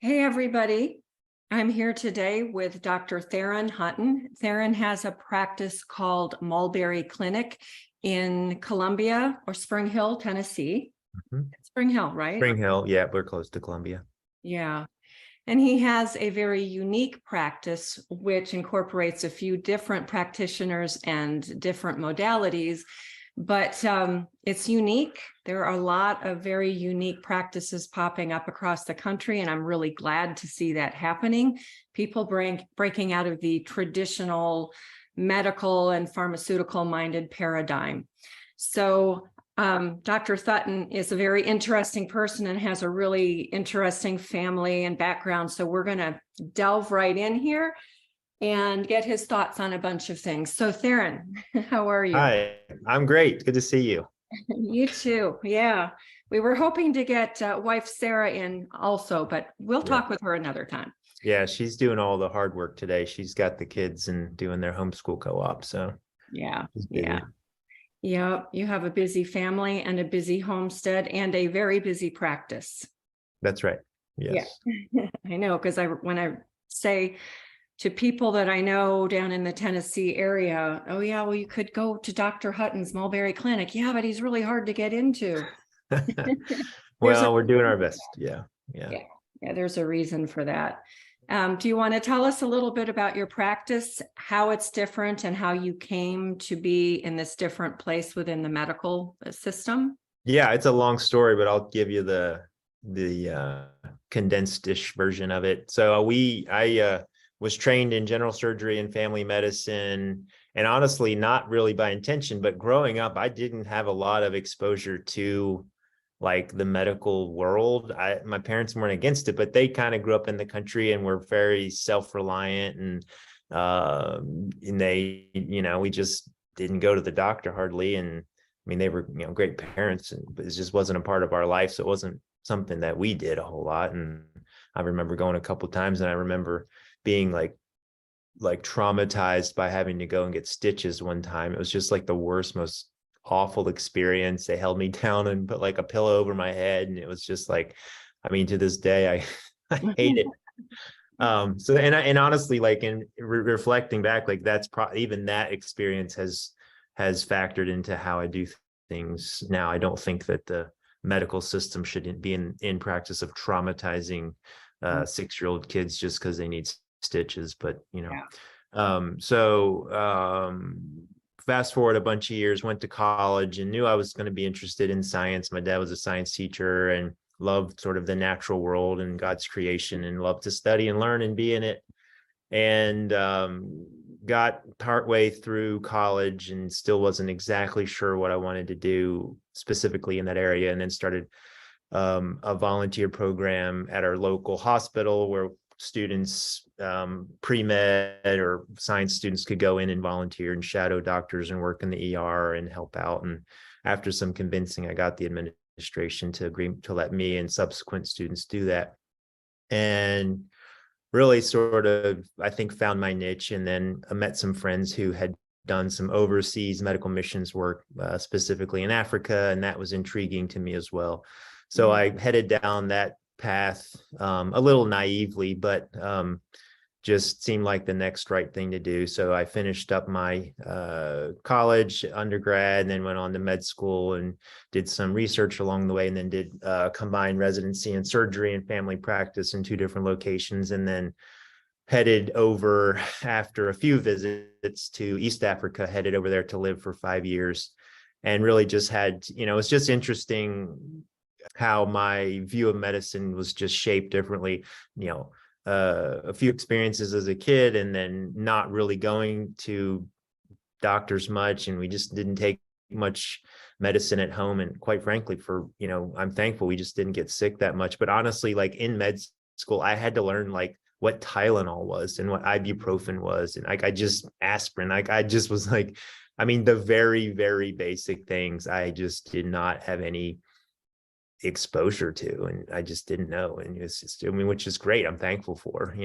Hey, everybody. I'm here today with Dr. Theron Hutton. Theron has a practice called Mulberry Clinic in Columbia or Spring Hill, Tennessee. Spring Hill, right? Spring Hill, yeah, we're close to Columbia. Yeah. And he has a very unique practice, which incorporates a few different practitioners and different modalities, but it's unique. There are a lot of very unique practices popping up across the country, and I'm really glad to see that happening. People breaking out of the traditional medical and pharmaceutical-minded paradigm. So Dr. Hutton is a very interesting person and has a really interesting family and background. So we're going to delve right in here and get his thoughts on a bunch of things. So Theron, how are you? Hi, I'm great. Good to see you. You too. Yeah. We were hoping to get wife Sarah in also, but we'll talk with her another time. Yeah, she's doing all the hard work today. She's got the kids and doing their homeschool co-op. So yeah. Yeah, you have a busy family and a busy homestead and a very busy practice. That's right. Yes. Yeah. I know, because when I say to people that I know down in the Tennessee area, oh yeah, well, you could go to Dr. Hutton's Mulberry Clinic. Yeah, but he's really hard to get into. Well, we're doing our best. Yeah. There's a reason for that. Do you want to tell us a little bit about your practice, how it's different, and how you came to be in this different place within the medical system? Yeah, it's a long story, but I'll give you the condensed-ish version of it. So I was trained in general surgery and family medicine, and honestly, not really by intention, but growing up, I didn't have a lot of exposure to like the medical world. My parents weren't against it, but they kind of grew up in the country and were very self-reliant, and they, we just didn't go to the doctor hardly. And I mean, they were, great parents, but it just wasn't a part of our life. So it wasn't something that we did a whole lot. And I remember going a couple of times, and I remember being like traumatized by having to go and get stitches one time. It was just like the worst, most awful experience. They held me down and put like a pillow over my head, and it was just like, I mean, to this day, I hate it. So and honestly, like in reflecting back, like that's even that experience has factored into how I do things now. I don't think that the medical system should be in practice of traumatizing 6-year-old kids just because they need stitches, but fast forward a bunch of years, went to college and knew I was going to be interested in science. My dad was a science teacher and loved sort of the natural world and God's creation, and loved to study and learn and be in it. And got partway through college and still wasn't exactly sure what I wanted to do specifically in that area, and then started a volunteer program at our local hospital where students, pre-med or science students, could go in and volunteer and shadow doctors and work in the ER and help out. And after some convincing, I got the administration to agree to let me and subsequent students do that. And really sort of, I think, found my niche. And then I met some friends who had done some overseas medical missions work, specifically in Africa, and that was intriguing to me as well. So I headed down that path a little naively, but just seemed like the next right thing to do. So I finished up my college, undergrad, and then went on to med school and did some research along the way, and then did combined residency in surgery and family practice in 2 different locations, and then headed over after a few visits to East Africa, headed over there to live for 5 years, and really just had, it's just interesting how my view of medicine was just shaped differently. A few experiences as a kid, and then not really going to doctors much, and we just didn't take much medicine at home. And quite frankly, I'm thankful we just didn't get sick that much. But honestly, like in med school, I had to learn like what Tylenol was and what ibuprofen was, and like I just aspirin. Like I just was like, I mean, the very, very basic things I just did not have any exposure to, and I just didn't know. And it's just, which is great. I'm thankful for,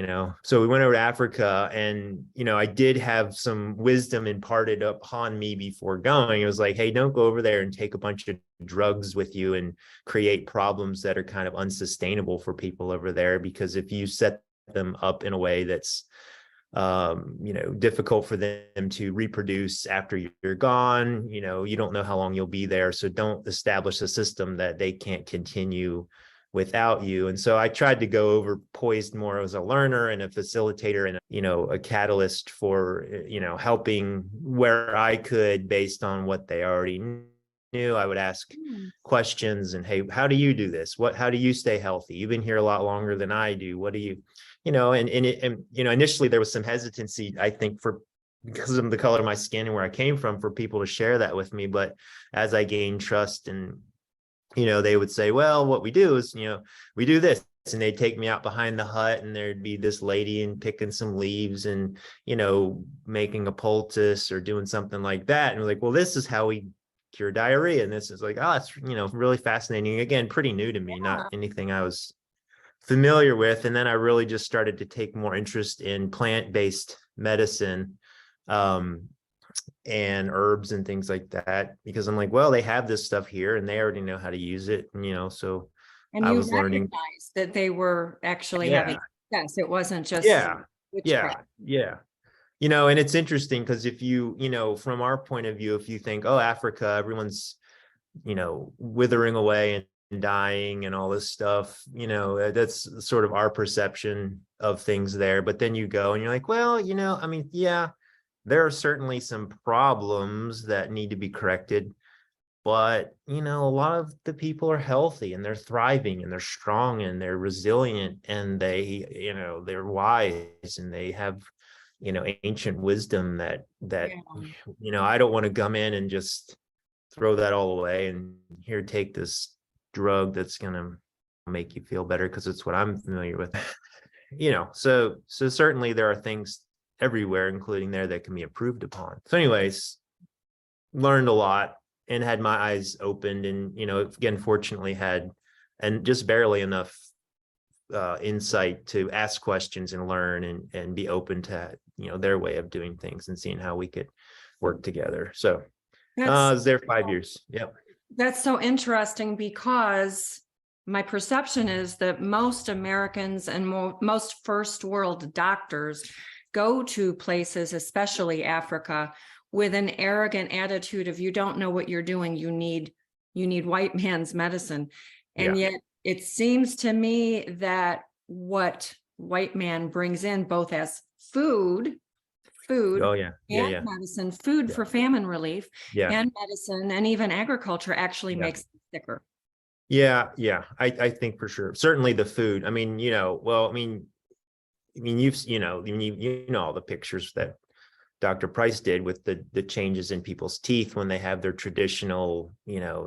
So we went over to Africa, and, I did have some wisdom imparted upon me before going. It was like, hey, don't go over there and take a bunch of drugs with you and create problems that are kind of unsustainable for people over there. Because if you set them up in a way that's difficult for them to reproduce after you're gone, you don't know how long you'll be there. So don't establish a system that they can't continue without you. And so I tried to go over poised more as a learner and a facilitator and, a catalyst for, helping where I could based on what they already knew. I would ask questions and, hey, how do you do this? How do you stay healthy? You've been here a lot longer than I do. What do you, initially there was some hesitancy, I think, because of the color of my skin and where I came from, for people to share that with me. But as I gained trust and, they would say, well, what we do is, we do this. And they'd take me out behind the hut and there'd be this lady and picking some leaves and, making a poultice or doing something like that. And we're like, well, this is how we cure diarrhea. And this is like, oh, it's, really fascinating. Again, pretty new to me, not anything I was familiar with. And then I really just started to take more interest in plant-based medicine, and herbs and things like that, because I'm like, well, they have this stuff here and they already know how to use it. And, so and I you was learning recognized that they were actually having success. It wasn't just witchcraft. And it's interesting because if you, from our point of view, if you think, oh, Africa, everyone's, withering away and dying and all this stuff, that's sort of our perception of things there. But then you go and you're like, well, there are certainly some problems that need to be corrected, but a lot of the people are healthy and they're thriving and they're strong and they're resilient and they're wise and they have ancient wisdom that I don't want to come in and just throw that all away and here, take this drug that's going to make you feel better because it's what I'm familiar with. So certainly there are things everywhere, including there, that can be improved upon. So anyways, learned a lot and had my eyes opened and, again, fortunately had, and just barely enough insight to ask questions and learn and be open to, their way of doing things and seeing how we could work together. So I was there 5 years. Yep. That's so interesting because my perception is that most Americans and most first world doctors go to places, especially Africa, with an arrogant attitude of, you don't know what you're doing. You need white man's medicine. And yet it seems to me that what white man brings in, both as food and medicine, food for famine relief and medicine and even agriculture, actually makes them sicker. I think for sure. Certainly the food. You've all the pictures that Dr. Price did with the changes in people's teeth when they have their traditional,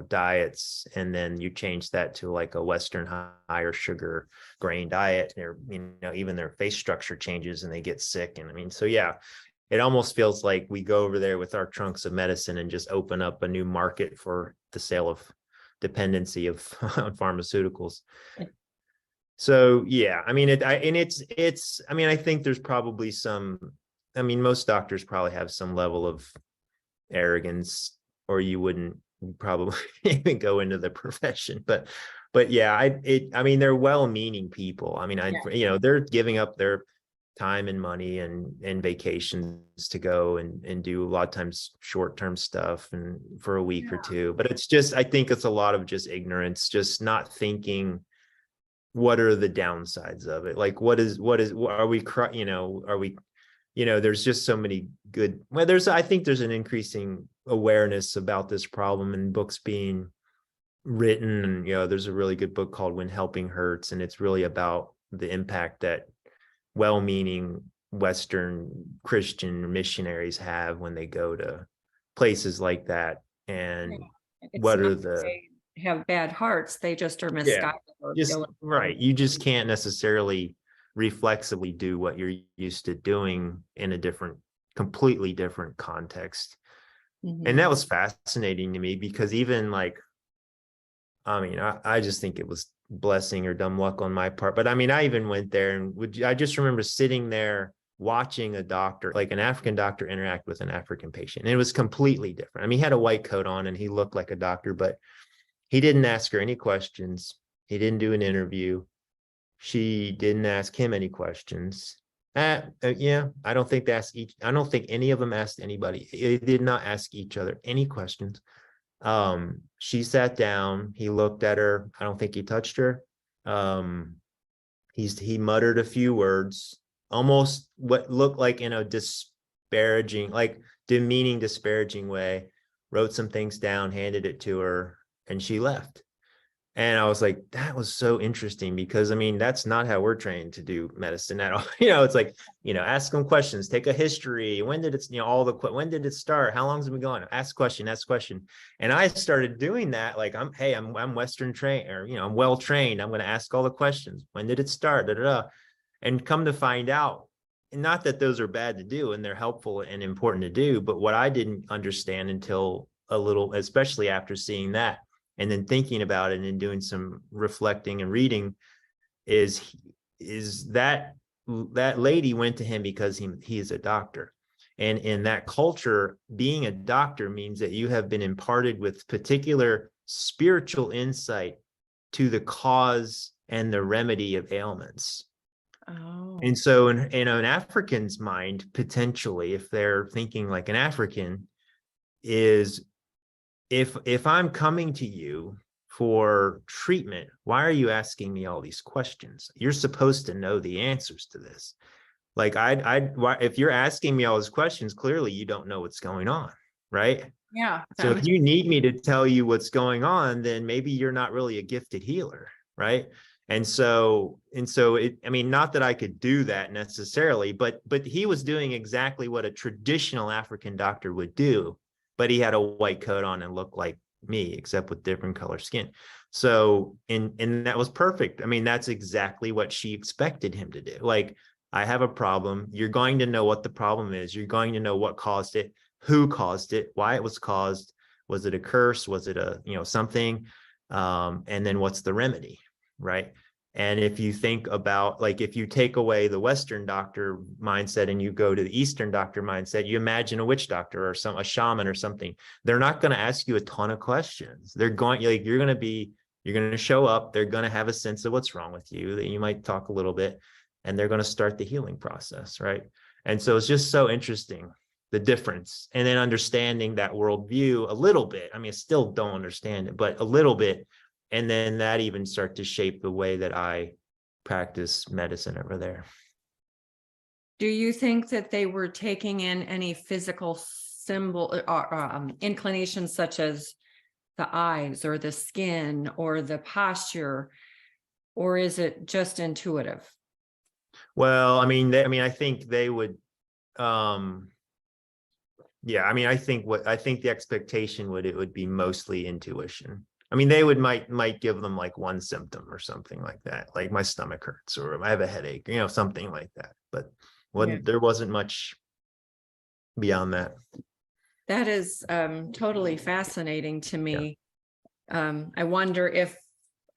diets, and then you change that to like a Western higher sugar grain diet, and even their face structure changes and they get sick. And it almost feels like we go over there with our trunks of medicine and just open up a new market for the sale of dependency of pharmaceuticals. So I think there's probably most doctors probably have some level of arrogance, or you wouldn't probably even go into the profession. But they're well-meaning people. They're giving up their time and money and vacations to go and do a lot of times short-term stuff and for a week or two. But it's just, I think it's a lot of just ignorance, just not thinking, what are the downsides of it? Like, there's just so many good, I think there's an increasing awareness about this problem and books being written. And, there's a really good book called When Helping Hurts. And it's really about the impact that well-meaning Western Christian missionaries have when they go to places like that. And what are the, have bad hearts, they just are misguided. You just can't necessarily reflexively do what you're used to doing in a completely different context. And that was fascinating to me because even I just think it was blessing or dumb luck on my part. But I even went there and I just remember sitting there watching a doctor, like an African doctor, interact with an African patient. And it was completely different. He had a white coat on and he looked like a doctor, but He didn't ask her any questions. He didn't do an interview. She didn't ask him any questions. Yeah, I don't think I don't think any of them asked anybody. They did not ask each other any questions. She sat down. He looked at her. I don't think he touched her. He muttered a few words, almost what looked like in a disparaging, like demeaning, disparaging way, wrote some things down, handed it to her, and she left. And I was like, that was so interesting, because I mean, that's not how we're trained to do medicine at all. It's like, ask them questions, take a history. When did it, when did it start? How long has it been going? Ask question. And I started doing that. Like, I'm Western trained, or, I'm well trained. I'm going to ask all the questions. When did it start? Da, da, da. And come to find out, and not that those are bad to do and they're helpful and important to do, but what I didn't understand until a little, especially after seeing that, and then thinking about it and doing some reflecting and reading, is that lady went to him because he is a doctor. And in that culture, being a doctor means that you have been imparted with particular spiritual insight to the cause and the remedy of ailments. Oh. And so in an African's mind, potentially, if they're thinking like an African, is if I'm coming to you for treatment, why are you asking me all these questions? You're supposed to know the answers to this. Like, if you're asking me all these questions, clearly you don't know what's going on, right? Yeah. So if you need me to tell you what's going on, then maybe you're not really a gifted healer, right? And so I mean, not that I could do that necessarily, but he was doing exactly what a traditional African doctor would do, but he had a white coat on and looked like me, except with different color skin. So, and that was perfect. I mean, that's exactly what she expected him to do. Like, I have a problem. You're going to know what the problem is. You're going to know what caused it, who caused it, why it was caused. Was it a curse? Was it a, something? And then what's the remedy, right? And if you think about, like, if you take away the Western doctor mindset and you go to the Eastern doctor mindset, you imagine a witch doctor or a shaman or something. They're not going to ask you a ton of questions. They're going, like, you're going to show up. They're going to have a sense of what's wrong with you. That you might talk a little bit, and they're going to start the healing process, right? And so it's just so interesting, the difference, and then understanding that worldview a little bit. I mean, I still don't understand it, but a little bit. And then that even start to shape the way that I practice medicine over there. Do you think that they were taking in any physical symbol or inclinations, such as the eyes or the skin or the posture, or is it just intuitive? Well, I mean, I think they would, yeah, I mean, I think the expectation would be mostly intuition. I mean, they might give them like one symptom or something like that, like my stomach hurts or I have a headache, something like that. But there wasn't much beyond that. That is totally fascinating to me. Yeah. I wonder if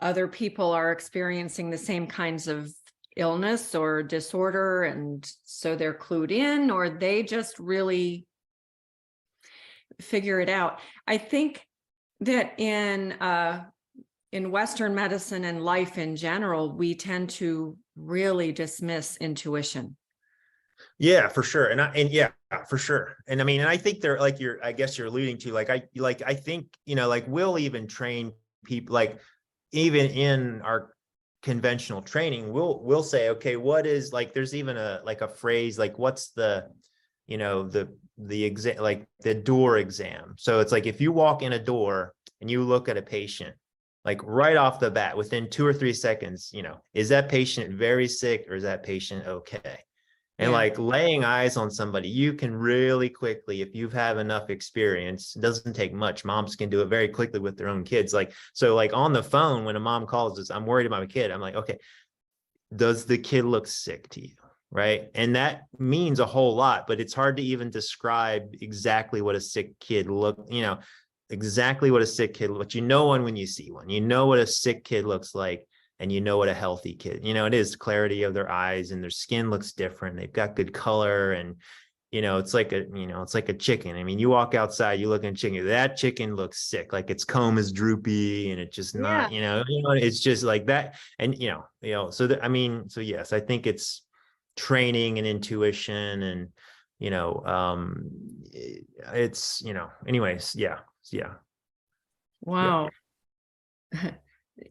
other people are experiencing the same kinds of illness or disorder, and so they're clued in, or they just really figure it out. I think that in Western medicine and life in general, we tend to really dismiss intuition. Yeah, for sure. And yeah, for sure. And I mean, and I think they're like, I guess you're alluding to, I think, like, we'll even train people, like, even in our conventional training, we'll say, okay, what is, like, there's even a phrase, like, what's the exam, like the door exam. So it's like, if you walk in a door and you look at a patient, like right off the bat, within 2 or 3 seconds, is that patient very sick or is that patient okay? And like, laying eyes on somebody, you can really quickly, if you've had enough experience, it doesn't take much. Moms can do it very quickly with their own kids. Like, so like on the phone, when a mom calls us, I'm worried about my kid. I'm like, okay, does the kid look sick to you? Right. And that means a whole lot, but it's hard to even describe exactly what a sick kid exactly what a sick kid looks. One when you see one, what a sick kid looks like, and what a healthy kid, it is clarity of their eyes and their skin looks different. They've got good color, and it's like it's like a chicken. I mean, you walk outside, you look at a chicken, that chicken looks sick, like its comb is droopy and it's just Yeah. not, it's just like that. And, so that, I mean, so yes, I think it's training and intuition and, it's, anyways, yeah. Yeah. Wow.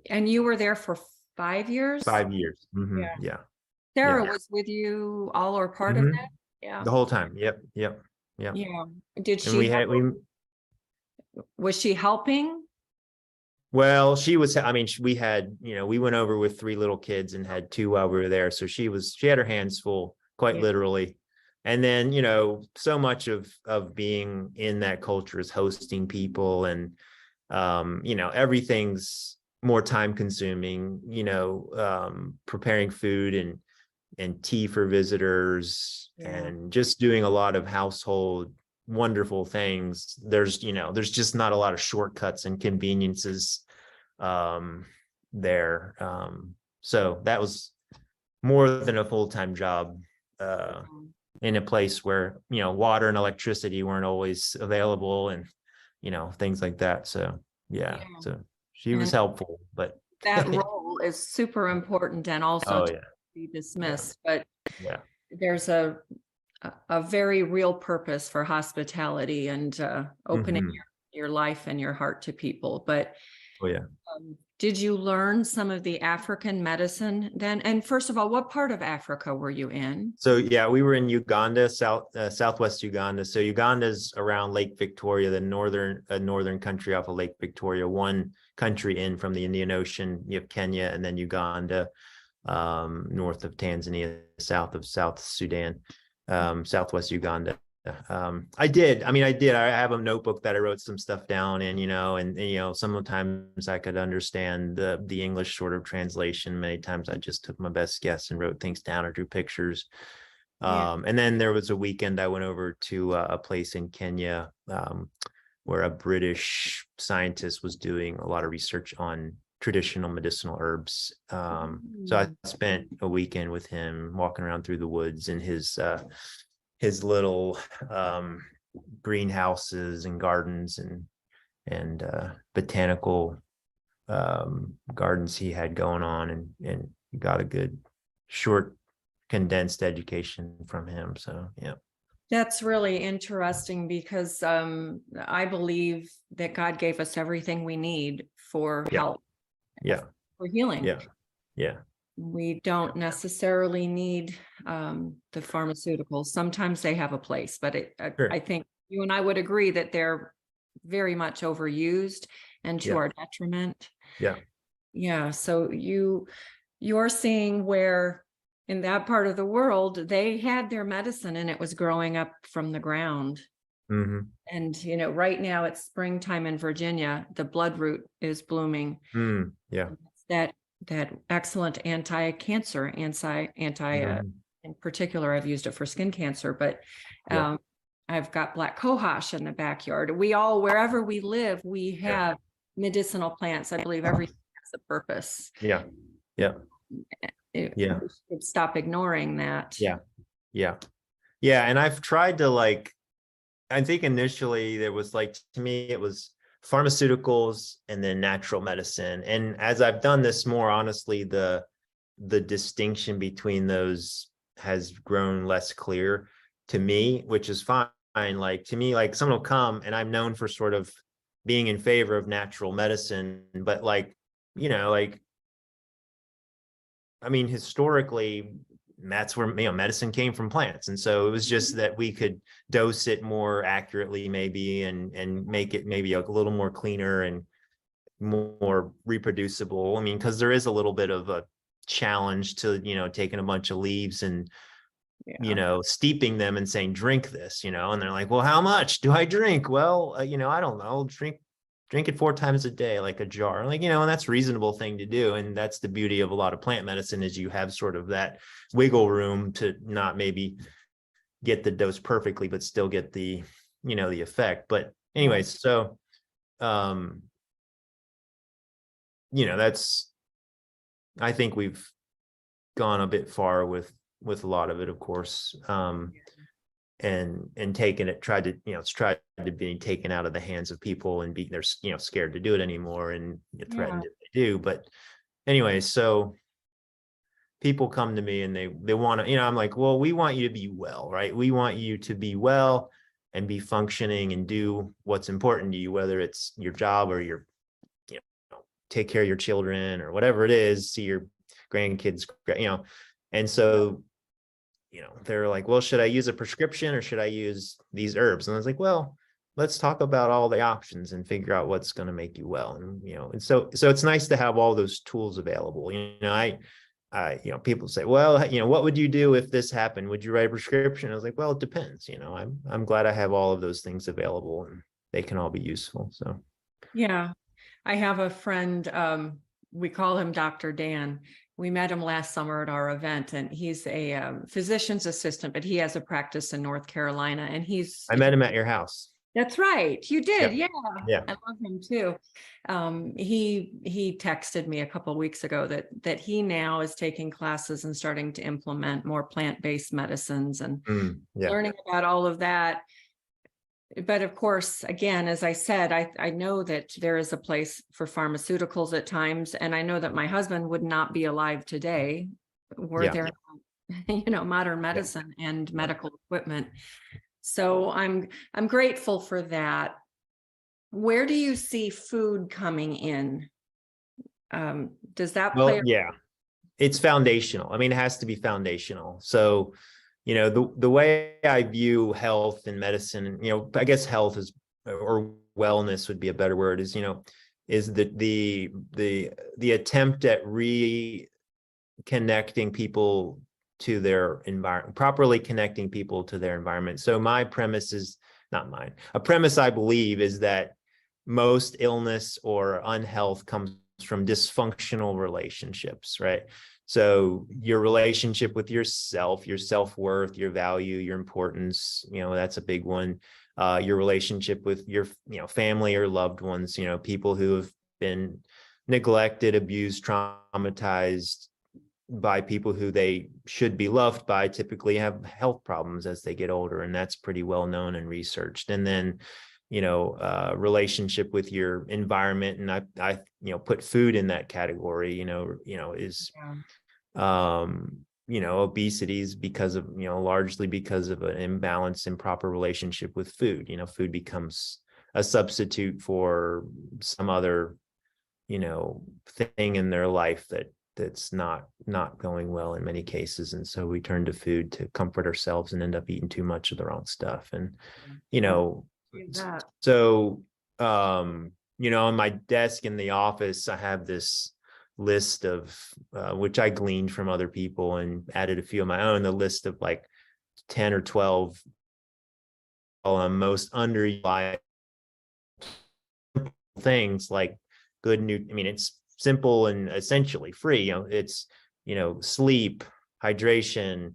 And you were there for 5 years? 5 years. Yeah. Yeah. Sarah Yeah. was with you all or part of Mhm. that? Yeah. The whole time. Yep. Yep. Yep. Yeah. Did And she, was she helping? well, she was, I mean, we had, we went over with 3 little kids and had 2 while we were there. So she had her hands full, quite Yeah. literally. And then, so much of being in that culture is hosting people and, everything's more time consuming, preparing food and tea for visitors Yeah. and just doing a lot of household wonderful things. There's just not a lot of shortcuts and conveniences there. So that was more than a full-time job in a place where, water and electricity weren't always available and, things like that. So yeah. So she was And helpful, but that role is super important and also oh to yeah. be dismissed, but Yeah. there's a very real purpose for hospitality and opening Mhm. your life and your heart to people. But Oh yeah. did you learn some of the African medicine then? And first of all, what part of Africa were you in? So yeah, we were in Uganda, southwest Uganda. So Uganda's around Lake Victoria, the northern country off of Lake Victoria. One country in from the Indian Ocean. You have Kenya, and then Uganda, north of Tanzania, south of South Sudan, southwest Uganda. I have a notebook that I wrote some stuff down in, and sometimes I could understand the English sort of translation. Many times I just took my best guess and wrote things down or drew pictures. Yeah. And then there was a weekend I went over to a place in Kenya where a British scientist was doing a lot of research on traditional medicinal herbs. So I spent a weekend with him walking around through the woods in his little greenhouses and gardens and botanical gardens he had going on, and got a good short condensed education from him. So yeah. That's really interesting because I believe that God gave us everything we need for health, Yeah. for healing. Yeah. Yeah. We don't necessarily need the pharmaceuticals. Sometimes they have a place, but Sure. I think you and I would agree that they're very much overused and to Yeah. our detriment. Yeah. Yeah. So you're seeing where in that part of the world, they had their medicine and it was growing up from the ground. Mm-hmm. And, right now it's springtime in Virginia, the bloodroot is blooming. Yeah. That excellent anti-cancer, Mhm. in particular, I've used it for skin cancer, but Yeah. I've got black cohosh in the backyard. Wherever we live, we have medicinal plants. I believe everything has a purpose. Yeah. Yeah. We should stop ignoring that. Yeah. Yeah. Yeah. And I've tried to I think initially there was to me, it was pharmaceuticals and then natural medicine. And as I've done this more, honestly, the distinction between those has grown less clear to me, which is fine. To me, someone will come and I'm known for sort of being in favor of natural medicine, but I mean, historically, that's where medicine came from plants, and so it was just that we could dose it more accurately, maybe, and make it maybe a little more cleaner and more reproducible. I mean, because there is a little bit of a challenge to taking a bunch of leaves and steeping them and saying drink this, and they're like, well, how much do I drink? Well, I don't know, drink it 4 times a day, like a jar, and that's a reasonable thing to do. And that's the beauty of a lot of plant medicine, is you have sort of that wiggle room to not maybe get the dose perfectly, but still get the, the effect. But anyways, so, that's, I think we've gone a bit far with a lot of it, of course. and taken it, tried to, it's tried to be taken out of the hands of people and they're, scared to do it anymore and get threatened if they do. But anyway, so people come to me and they want to, I'm like, well, we want you to be well, right? We want you to be well and be functioning and do what's important to you, whether it's your job or your, take care of your children or whatever it is, see your grandkids, and so, they're like, well, should I use a prescription or should I use these herbs? And I was like, well, let's talk about all the options and figure out what's going to make you well. And, and so it's nice to have all those tools available. People say, well, what would you do if this happened? Would you write a prescription? I was like, well, it depends. I'm glad I have all of those things available and they can all be useful. So, yeah, I have a friend, we call him Dr. Dan. We met him last summer at our event, and he's a physician's assistant, but he has a practice in North Carolina, and I met him at your house. That's right. You did. Yeah. Yeah. I love him too. He texted me a couple of weeks ago that he now is taking classes and starting to implement more plant-based medicines and learning about all of that. But of course, again, as I said, I know that there is a place for pharmaceuticals at times, and I know that my husband would not be alive today were there, modern medicine and medical equipment. So I'm grateful for that. Where do you see food coming in? Does that play? Yeah, it's foundational. I mean, it has to be foundational. So, the way I view health and medicine, I guess health is, or wellness would be a better word, is, is the attempt at reconnecting people to their environment, properly connecting people to their environment. So my premise is not mine. A premise I believe is that most illness or unhealth comes from dysfunctional relationships, right? So your relationship with yourself, your self-worth, your value, your importance, that's a big one. Your relationship with your, family or loved ones, people who have been neglected, abused, traumatized by people who they should be loved by, typically have health problems as they get older. And that's pretty well known and researched. And then, relationship with your environment. And I put food in that category, is, obesity is because of, largely because of an imbalance in proper relationship with food. Food becomes a substitute for some other, thing in their life that's not going well in many cases. And so we turn to food to comfort ourselves and end up eating too much of the wrong stuff. And, so, on my desk in the office, I have this list of, which I gleaned from other people and added a few of my own, the list of like 10 or 12 most underutilized things like it's simple and essentially free. It's, sleep, hydration,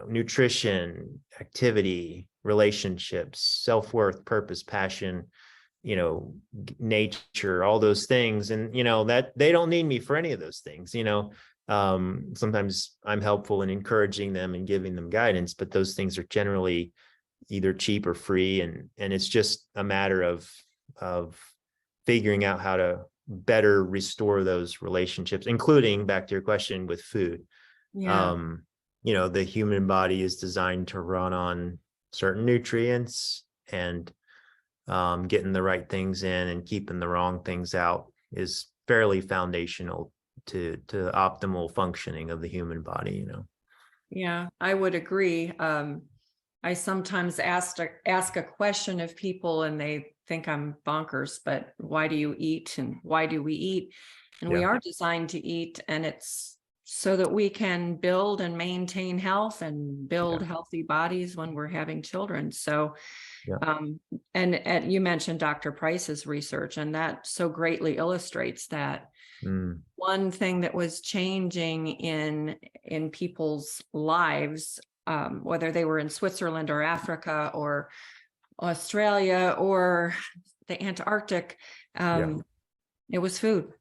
nutrition, activity, relationships, self-worth, purpose, passion, nature, all those things. And, that they don't need me for any of those things. Sometimes I'm helpful in encouraging them and giving them guidance, but those things are generally either cheap or free. And it's just a matter of figuring out how to better restore those relationships, including, back to your question, with food. The human body is designed to run on certain nutrients, and getting the right things in and keeping the wrong things out is fairly foundational to optimal functioning of the human body. Yeah, I would agree. I sometimes ask a question of people and they think I'm bonkers, but why do you eat and why do we eat? And we are designed to eat, and it's so that we can build and maintain health and build healthy bodies when we're having children. So, and you mentioned Dr. Price's research, and that so greatly illustrates that. One thing that was changing in people's lives, whether they were in Switzerland or Africa or Australia or the Antarctic, it was food.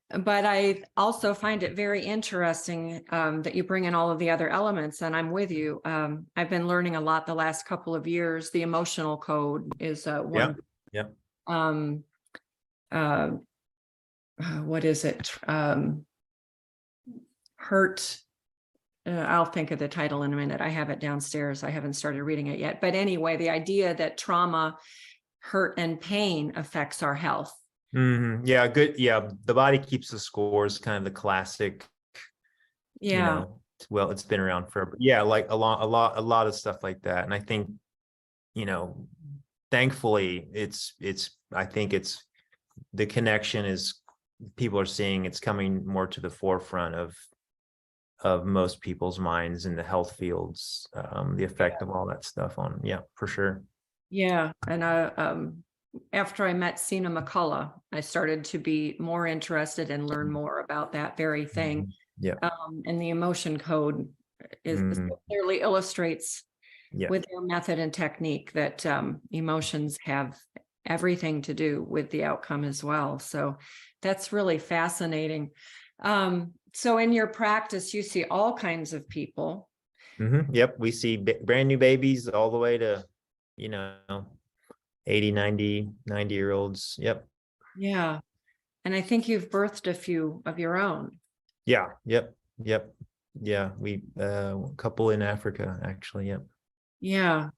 But I also find it very interesting that you bring in all of the other elements, and I'm with you. I've been learning a lot the last couple of years. The emotional code is one. Yeah. Um, uh, what is it? Hurt. I'll think of the title in a minute. I have it downstairs. I haven't started reading it yet. But anyway, the idea that trauma, hurt, and pain affects our health. Yeah, good. Yeah, the body keeps the scores, kind of the classic, Yeah. you know, well, it's been around forever. Yeah, like a lot of stuff like that. And I think, you know, thankfully I think it's the connection is people are seeing it's coming more to the forefront of most people's minds in the health fields, the effect of all that stuff on, yeah, for sure. Yeah. And after I met Sina McCullough, I started to be more interested and learn more about that very thing. Yeah. And the emotion code is clearly illustrates with their method and technique that emotions have everything to do with the outcome as well. So that's really fascinating. So in your practice, you see all kinds of people. Yep, we see brand new babies all the way to, you know, 80, 90-year-olds. Yep. Yeah. And I think you've birthed a few of your own. Yeah. Yep. Yeah. We, a couple in Africa, actually. Yep. Yeah.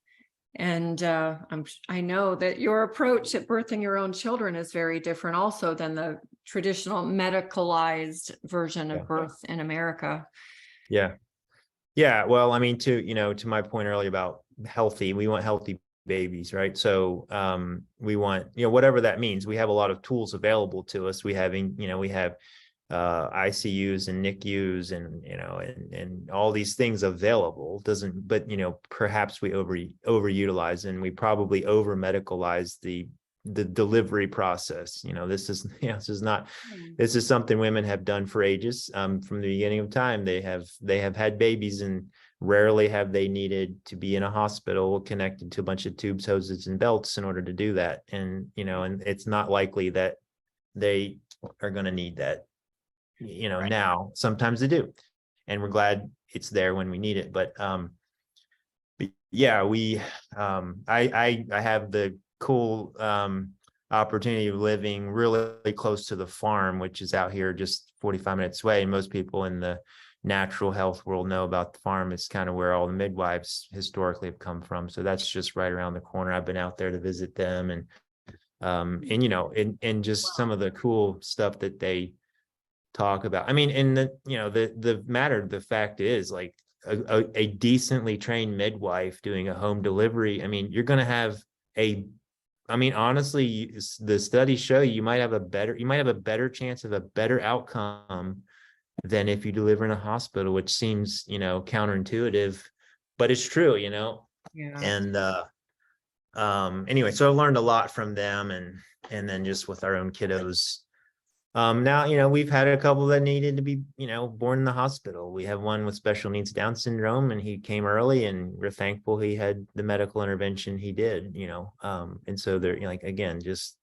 And I know that your approach at birthing your own children is very different also than the traditional medicalized version of birth in America. Yeah. Well, I mean, to my point earlier about healthy, we want healthy babies, right? So we want, whatever that means. We have a lot of tools available to us. We have ICUs and NICUs and all these things available. But perhaps we overutilize, and we probably over medicalize the delivery process. This is something women have done for ages. From the beginning of time, they have had babies, and rarely have they needed to be in a hospital connected to a bunch of tubes, hoses, and belts in order to do that. And and it's not likely that they are going to need that. Now sometimes they do, and we're glad it's there when we need it. But yeah, I have the cool opportunity of living really close to the farm, which is out here just 45 minutes away. And most people in the natural health world know about the farm. It's kind of where all the midwives historically have come from. So that's just right around the corner. I've been out there to visit them, and just some of the cool stuff that they talk about. I mean, and the fact is, like, a decently trained midwife doing a home delivery, I mean, you're going to have honestly, the studies show you might have a better chance of a better outcome than if you deliver in a hospital, which seems, counterintuitive, but it's true, Yeah. And anyway, so I learned a lot from them, and then just with our own kiddos. Now, we've had a couple that needed to be, born in the hospital. We have one with special needs Down syndrome, and he came early, and we're thankful he had the medical intervention he did, and so they're again, just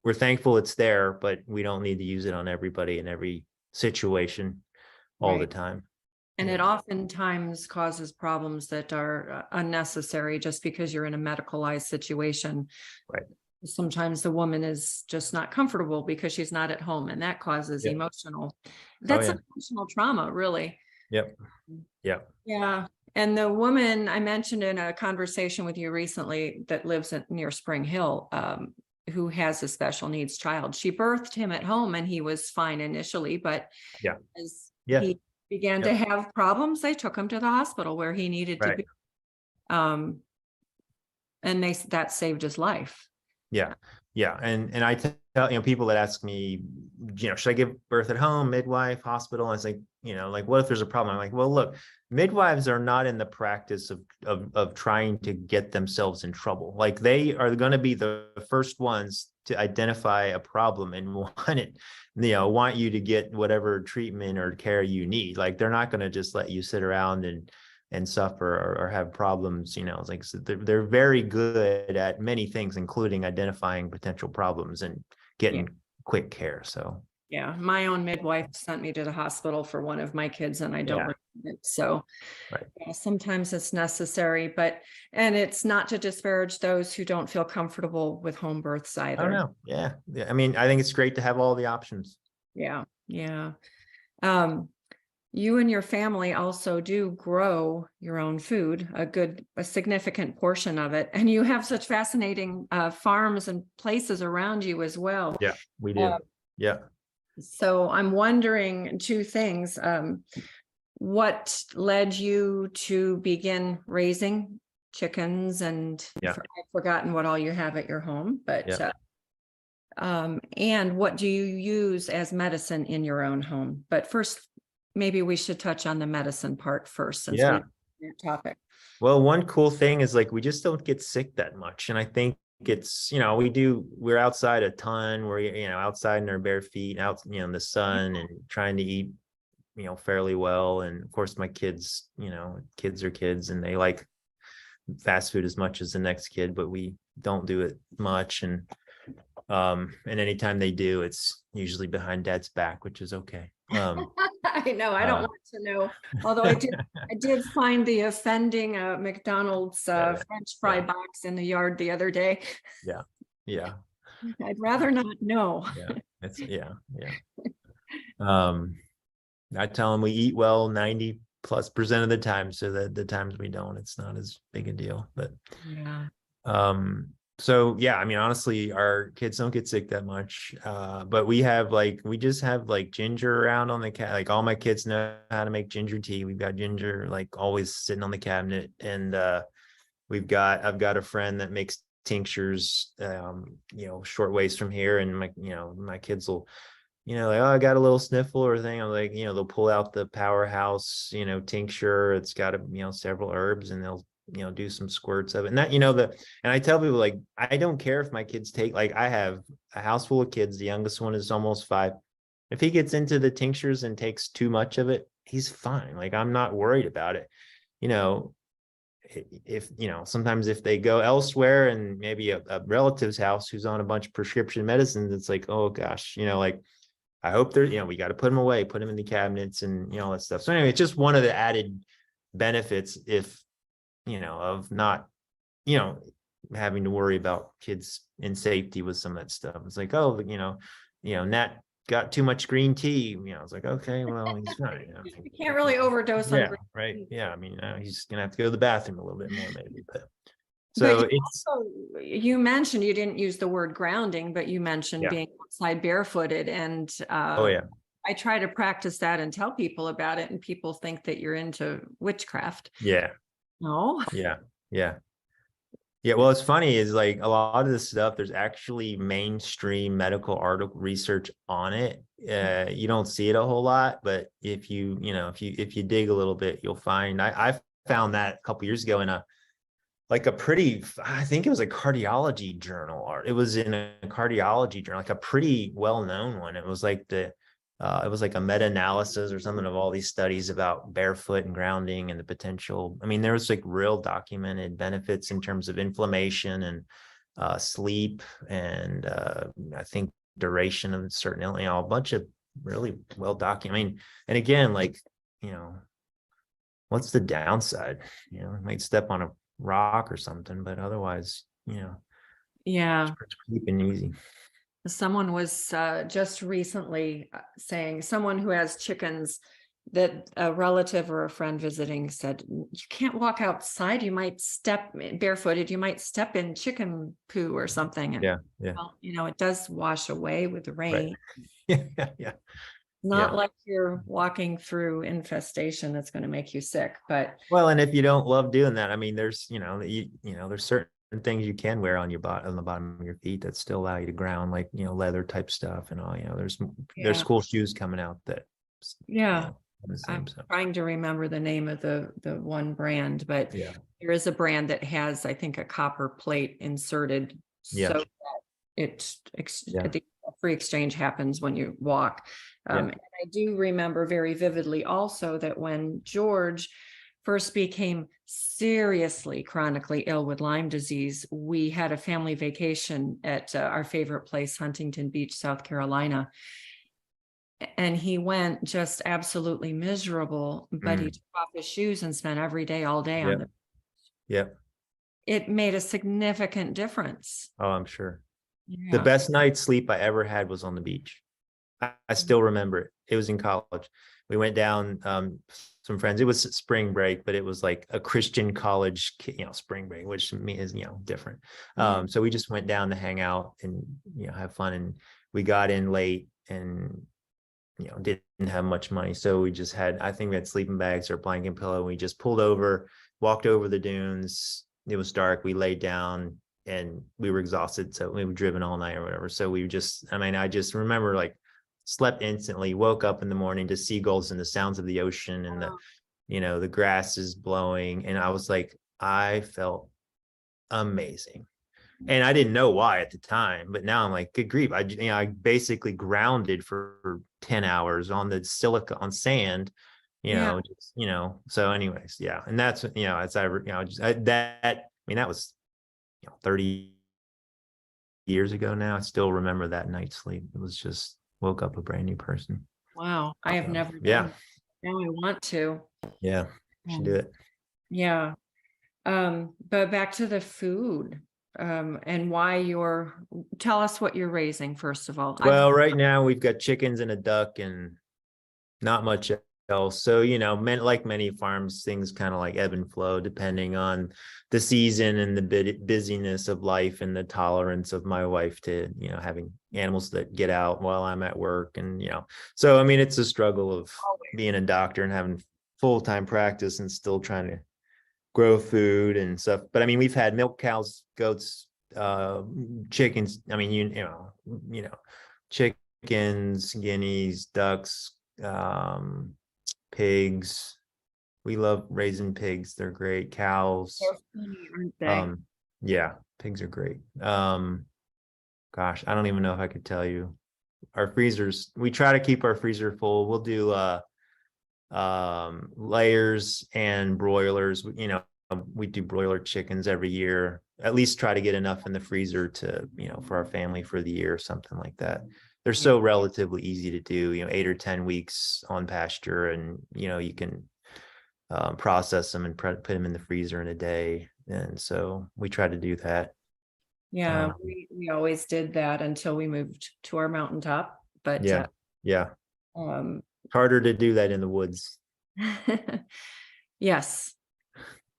we're thankful it's there, but we don't need to use it on everybody in every situation all the time. And it oftentimes causes problems that are unnecessary just because you're in a medicalized situation. Right. Sometimes the woman is just not comfortable because she's not at home, and that causes emotional trauma, really. Yep. Yeah. And the woman I mentioned in a conversation with you recently that lives near Spring Hill, who has a special needs child, she birthed him at home, and he was fine initially, but as he began to have problems, they took him to the hospital where he needed to be. And that saved his life. Yeah. And I tell people that ask me, should I give birth at home, midwife, hospital? And I say, what if there's a problem? I'm like, well, look, midwives are not in the practice of trying to get themselves in trouble. Like, they are going to be the first ones to identify a problem and want you to get whatever treatment or care you need. Like, they're not going to just let you sit around and suffer or have problems. So they're very good at many things, including identifying potential problems and getting quick care. So Yeah, my own midwife sent me to the hospital for one of my kids and I don't Yeah. recommend it. So Right. yeah, sometimes it's necessary, and it's not to disparage those who don't feel comfortable with home births I either. don't know. Yeah. I mean, I think it's great to have all the options. Yeah. Yeah. Um, you and your family also do grow your own food, a significant portion of it. And you have such fascinating farms and places around you as well. Yeah, we do. Uh, Yeah. So I'm wondering two things. What led you to begin raising chickens? And Yeah. I've forgotten what all you have at your home, but Yeah. and what do you use as medicine in your own home? But first, maybe we should touch on the medicine part first, since Yeah. we topic. Well, one cool thing is like we just don't get sick that much. And I think it's, we're outside a ton. We're, outside in our bare feet, out, in the sun and trying to eat, fairly well. And of course, my kids, kids are kids and they like fast food as much as the next kid, but we don't do it much. And anytime they do, it's usually behind dad's back, which is okay. I know, I don't want to know. Although I did find the offending McDonald's French fry box in the yard the other day. Yeah. Yeah. I'd rather not know. Yeah. I tell them we eat well 90+% of the time, so that the times we don't, it's not as big a deal. But so yeah, I mean, honestly, our kids don't get sick that much. But we just have like ginger around on the like all my kids know how to make ginger tea. We've got ginger like always sitting on the cabinet. And I've got a friend that makes tinctures, short ways from here. And my kids will, like, oh, I got a little sniffle or thing. I'm like, they'll pull out the powerhouse, tincture. It's got several herbs, and they'll, do some squirts of it. And that, and I tell people, like, I don't care if my kids take, like, I have a house full of kids. The youngest one is almost 5. If he gets into the tinctures and takes too much of it, he's fine. Like, I'm not worried about it. If, sometimes if they go elsewhere and maybe a relative's house who's on a bunch of prescription medicines, it's like, oh gosh, like, I hope they're, we got to put them away, put them in the cabinets and, all that stuff. So anyway, it's just one of the added benefits if, of not, having to worry about kids in safety with some of that stuff. It's like, oh, Nat got too much green tea. It's like, okay, well, he's fine. You can't really overdose on green right. tea. Yeah. I mean, he's going to have to go to the bathroom a little bit more maybe, but. So you mentioned you didn't use the word grounding, but you mentioned being outside barefooted. And I try to practice that and tell people about it. And people think that you're into witchcraft. Yeah. No. Yeah. Well, it's funny is like a lot of this stuff, there's actually mainstream medical article research on it. You don't see it a whole lot, but if you dig a little bit, you'll find, I found that a couple years ago in I think it was a cardiology journal, or it was in a cardiology journal, like a pretty well-known one. It was like it was like a meta-analysis or something of all these studies about barefoot and grounding and the potential. I mean, there was like real documented benefits in terms of inflammation and sleep and I think duration of certain, a bunch of really well documented. I mean, and again, like, what's the downside? You might step on a rock or something, but otherwise, it's keeping easy. Someone was just recently saying, someone who has chickens, that a relative or a friend visiting said, you can't walk outside, you might step barefooted, you might step in chicken poo or something. And well, it does wash away with the rain. Right. Yeah. Not like you're walking through infestation that's going to make you sick, but well, and if you don't love doing that, I mean, there's there's certain things you can wear on your on the bottom of your feet that still allow you to ground, like leather type stuff and all. There's cool shoes coming out that I'm trying to remember the name of the one brand, but there is a brand that has, I think, a copper plate inserted so that the free exchange happens when you walk. And I do remember very vividly also that when George first became seriously chronically ill with Lyme disease, we had a family vacation at our favorite place, Huntington Beach, South Carolina. and he went just absolutely miserable, but he took off his shoes and spent every day, all day on the. Yep. It made a significant difference. Oh, I'm sure. The Yeah. best night's sleep I ever had was on the beach. I still remember it. It was in college. We went down, some friends. It was spring break, but it was like a Christian college, spring break, which to me is, different. So we just went down to hang out and, have fun. And we got in late and, didn't have much money. So we just had, I think we had sleeping bags or blanket pillow. And we just pulled over, walked over the dunes. It was dark. We laid down and we were exhausted. So we were driven all night or whatever. So we just, I just remember like slept instantly, woke up in the morning to seagulls and the sounds of the ocean and the grass is blowing. And I was like, I felt amazing. And I didn't know why at the time, but now I'm like, good grief. I basically grounded for 10 hours on the silica on sand, so anyways, yeah. And that's, that was 30 years ago now. I still remember that night's sleep. It was just woke up a brand new person. Wow. I have never done. Yeah. Now I want to. Yeah. Should do it. Yeah. But back to the food, and why tell us what you're raising, first of all. Well, right now we've got chickens and a duck and not much else. So, like many farms, things kind of like ebb and flow depending on the season and the busyness of life and the tolerance of my wife to, having animals that get out while I'm at work. And, so, it's a struggle of being a doctor and having full-time practice and still trying to grow food and stuff. But we've had milk cows, goats, chickens. Chickens, guineas, ducks, pigs. We love raising pigs. They're great. Cows. Aren't they? Yeah, pigs are great. Gosh, I don't even know if I could tell you. Our freezers, we try to keep our freezer full. We'll do layers and broilers. We do broiler chickens every year, at least try to get enough in the freezer to, for our family for the year or something like that. They're so relatively easy to do, 8 or 10 weeks on pasture, and, you can process them and put them in the freezer in a day. And so we try to do that. Yeah, we always did that until we moved to our mountaintop. But harder to do that in the woods. Yes.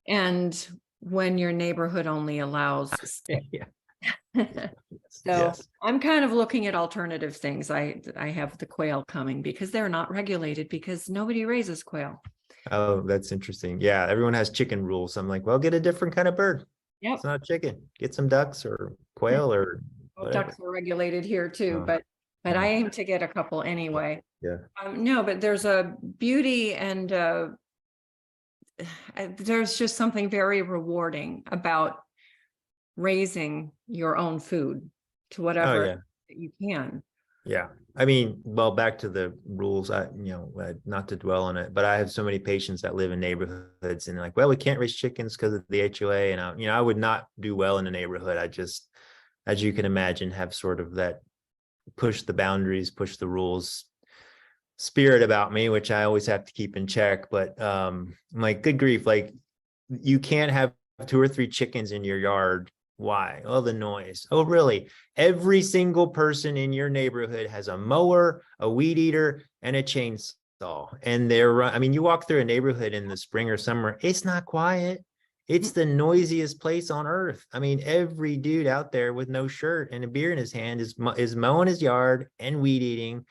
And when your neighborhood only allows stick. So I'm kind of looking at alternative things. I have the quail coming because they're not regulated because nobody raises quail. Oh, that's interesting. Yeah, everyone has chicken rules. I'm like, well, get a different kind of bird. Yep. It's not chicken. Get some ducks or quail or ducks are regulated here too, but I aim to get a couple anyway. Yeah. No, but there's a beauty and there's just something very rewarding about raising your own food to whatever that you can. Yeah. Well, back to the rules, not to dwell on it, but I have so many patients that live in neighborhoods and like, well, we can't raise chickens because of the HOA. And I would not do well in a neighborhood. I just, as you can imagine, have sort of that push the boundaries, push the rules spirit about me, which I always have to keep in check. But I'm like, good grief, like you can't have 2 or 3 chickens in your yard. Why? Oh, the noise. Oh, really? Every single person in your neighborhood has a mower, a weed eater, and a chainsaw. And you walk through a neighborhood in the spring or summer, it's not quiet. It's the noisiest place on earth. Every dude out there with no shirt and a beer in his hand is mowing his yard and weed eating,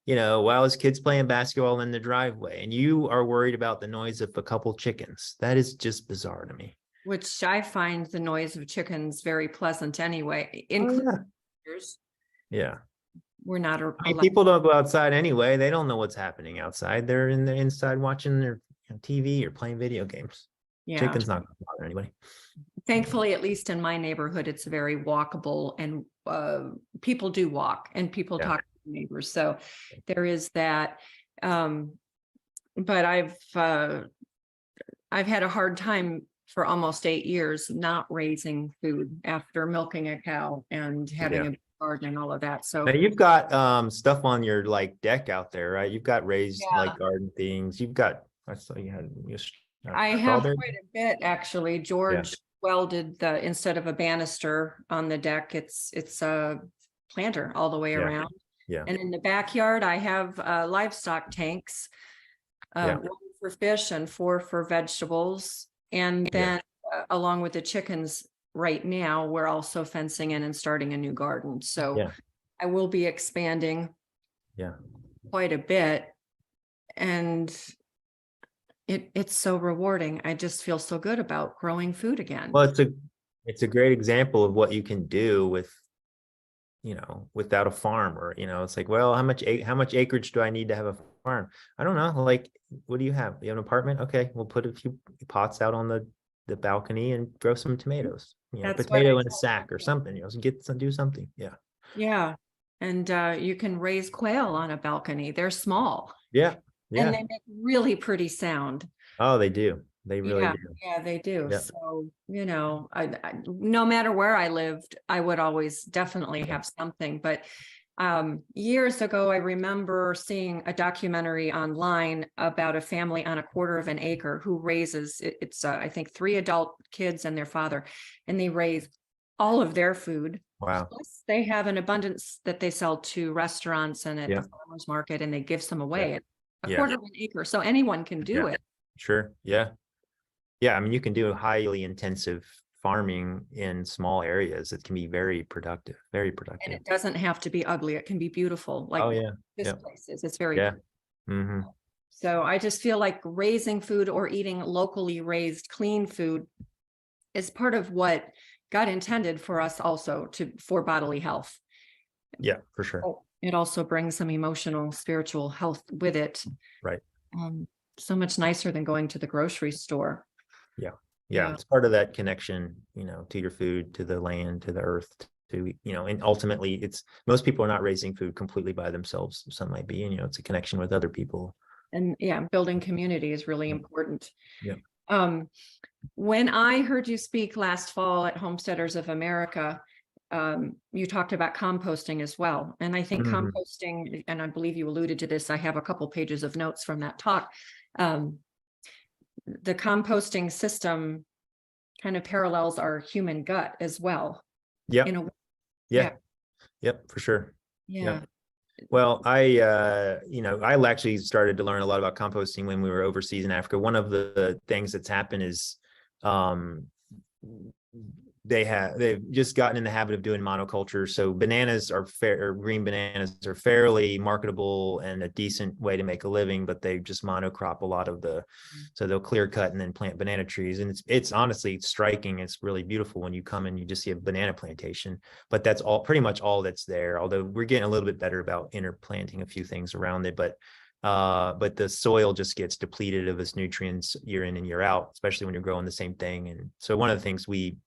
while his kid's playing basketball in the driveway. And you are worried about the noise of a couple chickens. That is just bizarre to me. Which I find the noise of chickens very pleasant anyway. Yeah. We're not. People don't go outside anyway. They don't know what's happening outside. They're inside watching their TV or playing video games. Yeah. Chicken's not going to bother anybody. Thankfully, at least in my neighborhood, it's very walkable, and people do walk and people talk to neighbors. So there is that. But I've had a hard time for almost 8 years not raising food after milking a cow and having a garden and all of that. So Now you've got stuff on your like deck out there, right? You've got raised yeah, like garden things. You've got, I saw you had I have strawberry. quite a bit actually. Yeah, George welded the, instead of a banister on the deck, it's a planter all the way yeah, around. yeah, And in the backyard, I have livestock tanks, yeah, 1 for fish and 4 for vegetables. And yeah, then along with the chickens right now, we're also fencing in and starting a new garden. So yeah, I will be expanding yeah. quite a bit. And it's so rewarding. I just feel so good about growing food again. Well, it's a great example of what you can do with, without a farm, or, it's like, well, how much acreage do I need to have a farm? I don't know. Like, what do you have? You have an apartment? Okay, we'll put a few pots out on the balcony and grow some tomatoes, That's what potato I in a tell sack or people. something, do something. Yeah. Yeah. And you can raise quail on a balcony. They're small Yeah. and Yeah. they make really pretty sound. Oh, they do. They really Yeah, do. yeah, they do. Yeah. So, no matter where I lived, I would always definitely have something. But years ago, I remember seeing a documentary online about a family on 1/4 of an acre who raises, it's I think 3 adult kids and their father, and they raise all of their food. Wow. Plus, they have an abundance that they sell to restaurants and at the Yeah. farmers market, and they give some Yeah. away at a Yeah. 1/4 of an acre. So anyone can do Yeah. it. Sure. Yeah. Yeah. I mean, you can do highly intensive farming in small areas. It can be very productive, very And productive. it doesn't have to be ugly. It can be beautiful, like Oh, yeah. this Yeah. place is. It's very Yeah. Hmm. So I just feel like raising food or eating locally raised clean food is part of what God intended for us also for bodily health. Yeah, for sure. Oh, it also brings some emotional, spiritual health with it. Right. So much nicer than going to the grocery store. Yeah. Yeah. Yeah. It's part of that connection, to your food, to the land, to the earth, and ultimately most people are not raising food completely by themselves. Some might be, and, it's a connection with other people. And yeah, building community is really important. Yeah. When I heard you speak last fall at Homesteaders of America, you talked about composting as well. And I think Mhm. composting, and I believe you alluded to this, I have a couple pages of notes from that talk. The composting system kind of parallels our human gut as well. Yeah. In a way. Yeah. Yep, for sure. Yeah. Well, I actually started to learn a lot about composting when we were overseas in Africa. One of the things that's happened is they've just gotten in the habit of doing monoculture. So bananas or green bananas are fairly marketable and a decent way to make a living, but they just monocrop a lot of so they'll clear cut and then plant banana trees. And it's honestly striking. It's really beautiful when you come and you just see a banana plantation, but that's pretty much all that's there. Although we're getting a little bit better about interplanting a few things around it, but the soil just gets depleted of its nutrients year in and year out, especially when you're growing the same thing. And so one of the things we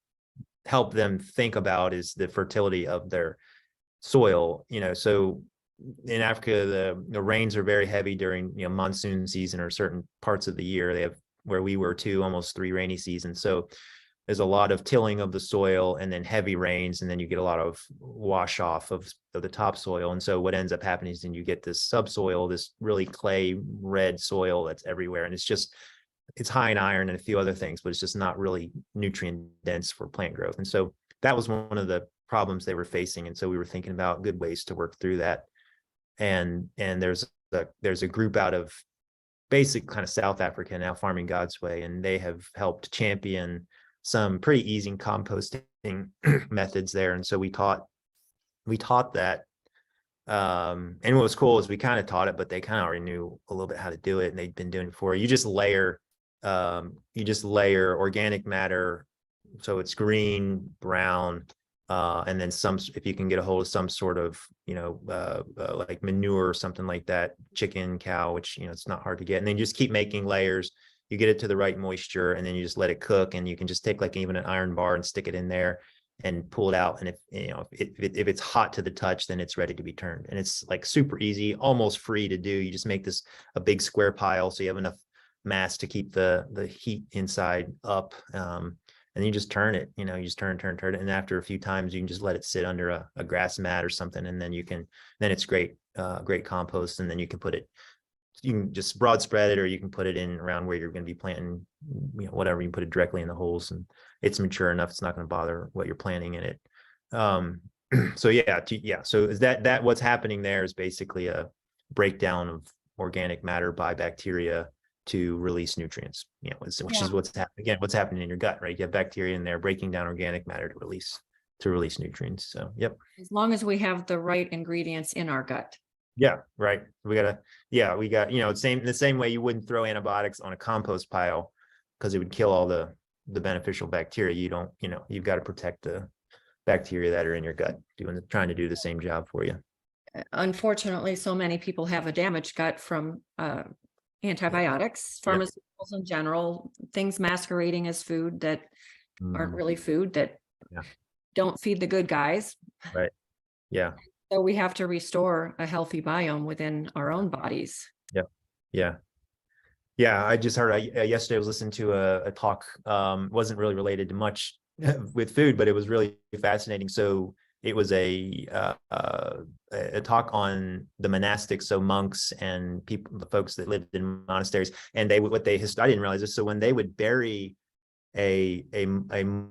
help them think about is the fertility of their soil. So in Africa, the rains are very heavy during monsoon season or certain parts of the year. They have, where we were, almost 3 rainy seasons. So there's a lot of tilling of the soil and then heavy rains, and then you get a lot of wash off of the topsoil. And so what ends up happening is then you get this subsoil, this really clay red soil that's everywhere, and it's high in iron and a few other things, but it's just not really nutrient dense for plant growth. And so that was one of the problems they were facing. And so we were thinking about good ways to work through that. And there's a group out of basic kind of South Africa now, Farming God's Way, and they have helped champion some pretty easy composting methods there. And so we taught that. And what was cool is we kind of taught it, but they kind of already knew a little bit how to do it, and they'd been doing it before. You just layer organic matter, so it's green, brown, and then if you can get a hold of some sort of like manure or something like that, chicken, cow, which it's not hard to get, and then you just keep making layers. You get it to the right moisture, and then you just let it cook, and you can just take like even an iron bar and stick it in there and pull it out. And if it's hot to the touch, then it's ready to be turned. And it's like super easy, almost free to do. You just make a big square pile, so you have enough mass to keep the heat inside up. and you just turn it, you just turn it. And after a few times, you can just let it sit under a grass mat or something. And then then it's great compost. And then you can just broad spread it, or you can put it in around where you're going to be planting, whatever. You can put it directly in the holes, and it's mature enough. It's not going to bother what you're planting in it. So so is that what's happening there is basically a breakdown of organic matter by bacteria to release nutrients, which is what's happening in your gut, right? You have bacteria in there breaking down organic matter to release nutrients. So, yep. As long as we have the right ingredients in our gut. Yeah, right. We got the same way you wouldn't throw antibiotics on a compost pile because it would kill all the beneficial bacteria. You've got to protect the bacteria that are in your gut, trying to do the same job for you. Unfortunately, so many people have a damaged gut from antibiotics, pharmaceuticals in general, things masquerading as food that aren't really food, that don't feed the good guys. Right. Yeah. So we have to restore a healthy biome within our own bodies. Yep. Yeah. Yeah. I just heard yesterday I was listening to a talk, wasn't really related to much with food, but it was really fascinating. So it was a talk on the monastics, so monks and the folks that lived in monasteries, and I didn't realize this. So when they would bury a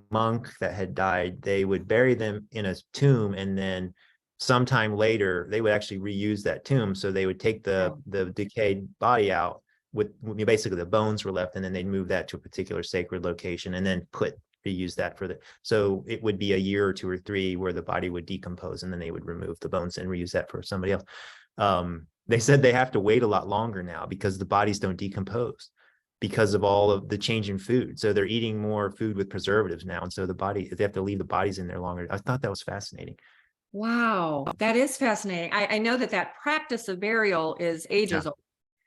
monk that had died, they would bury them in a tomb, and then sometime later they would actually reuse that tomb. So they would take the decayed body out with basically the bones were left, and then they'd move that to a particular sacred location, and then reuse that so it would be a year or 2 or 3 where the body would decompose, and then they would remove the bones and reuse that for somebody else. They said they have to wait a lot longer now because the bodies don't decompose because of all of the change in food. So they're eating more food with preservatives now, and so they have to leave the bodies in there longer. I thought that was fascinating. Wow, that is fascinating. I know that practice of burial is ages old.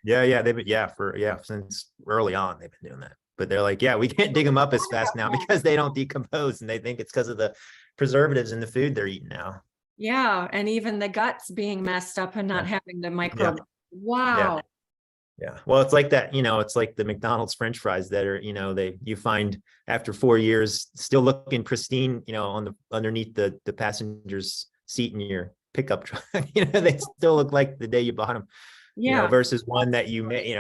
Yeah, they've been since early on they've been doing that. But they're like, we can't dig them up as fast now because they don't decompose, and they think it's because of the preservatives in the food they're eating now. Yeah, and even the guts being messed up and not having the microbe. Wow. Yeah. Well, it's like that, it's like the McDonald's French fries that are, you find after 4 years still looking pristine, underneath the passenger's seat in your pickup truck. They still look like the day you bought them. Versus one that you may,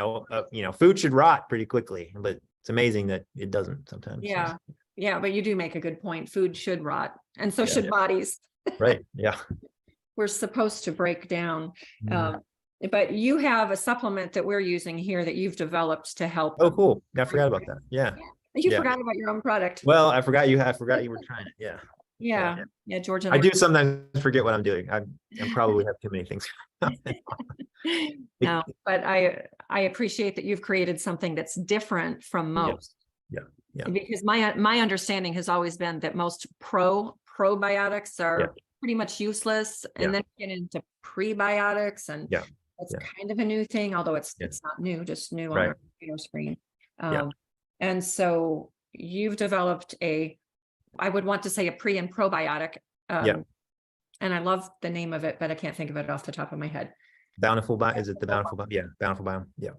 food should rot pretty quickly, but it's amazing that it doesn't sometimes. Yeah. Yeah. But you do make a good point. Food should rot, and so should bodies. Right. Yeah. We're supposed to break down. But you have a supplement that we're using here that you've developed to help. Oh, cool. I forgot about that. Yeah. You forgot about your own product. Well, I forgot you were trying it. Yeah. George and I do sometimes forget what I'm doing. I probably have too many things. No, but I appreciate that you've created something that's different from most. Yeah. Because my understanding has always been that most probiotics are pretty much useless, and then get into prebiotics, and that's kind of a new thing, although it's not new, just new on our computer screen. And so you've developed I would want to say a pre and probiotic. And I love the name of it, but I can't think of it off the top of my head. Bountiful Biome. Is it the Bountiful Biome? Yeah, Bountiful Biome. Yeah.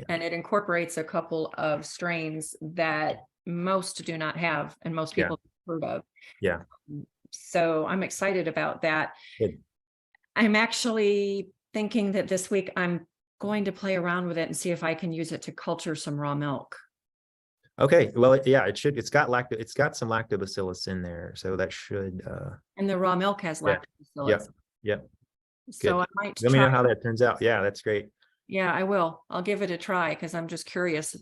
And it incorporates a couple of strains that most do not have, and most people haven't heard of. Yeah. So I'm excited about that. Good. I'm actually thinking that this week I'm going to play around with it and see if I can use it to culture some raw milk. Okay. Well, it should. It's got some lactobacillus in there, so that should. And the raw milk has lactobacillus. Yeah. So I might. Let me know how that turns out. Yeah, that's great. Yeah, I will. I'll give it a try because I'm just curious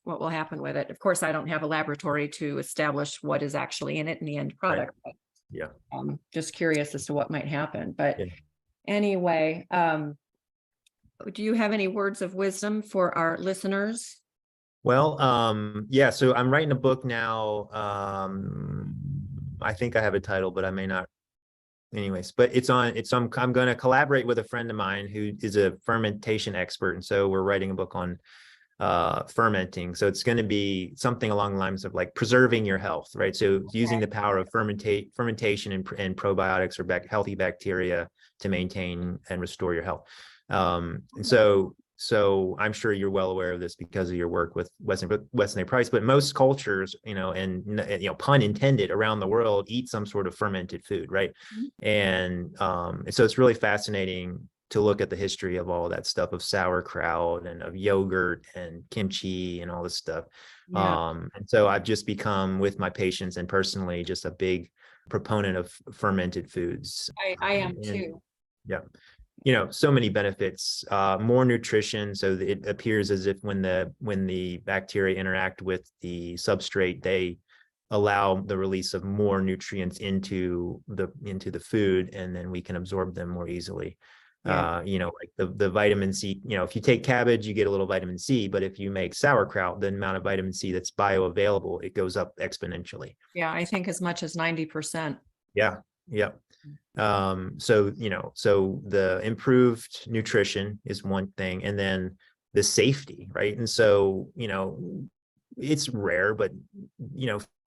what will happen with it. Of course, I don't have a laboratory to establish what is actually in it in the end product. Right. But, I'm just curious as to what might happen. But anyway, do you have any words of wisdom for our listeners? Well, so I'm writing a book now. I think I have a title, but I may not. Anyways, but I'm going to collaborate with a friend of mine who is a fermentation expert. And so we're writing a book on fermenting. So it's going to be something along the lines of like preserving your health, right? So using the power of fermentation and probiotics or healthy bacteria to maintain and restore your health. And so so I'm sure you're well aware of this because of your work with Weston A. Price, but most cultures, pun intended, around the world eat some sort of fermented food, right? Mhm. And so it's really fascinating to look at the history of all of that stuff, of sauerkraut and of yogurt and kimchi and all this stuff. Yeah, And so I've just become, with my patients and personally, just a big proponent of fermented foods. I am And too. yeah, so many benefits, more nutrition. So it appears as if when the bacteria interact with the substrate, they allow the release of more nutrients into the food, and then we can absorb them more easily. Yeah. Like the vitamin C, if you take cabbage, you get a little vitamin C, but if you make sauerkraut, the amount of vitamin C that's bioavailable, it goes up exponentially. Yeah, I think as much as 90%. Yeah. Yeah. So the improved nutrition is one thing, and then the safety, right? And so it's rare, but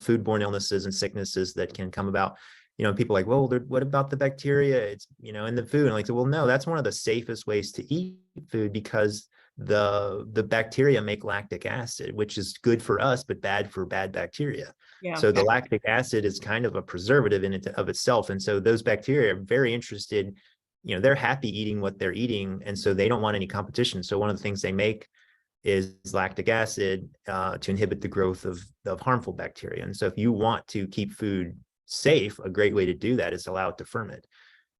foodborne illnesses and sicknesses that can come about, people are like, well, what about the bacteria, it's in the food? And like, well, no, that's one of the safest ways to eat food, because the bacteria make lactic acid, which is good for us but bad for bad bacteria. Yeah. So the lactic acid is kind of a preservative in it of itself, and so those bacteria are very interested. They're happy eating what they're eating, and so they don't want any competition. So one of the things they make is lactic acid to inhibit the growth of harmful bacteria. And so if you want to keep food safe, a great way to do that is allow it to ferment.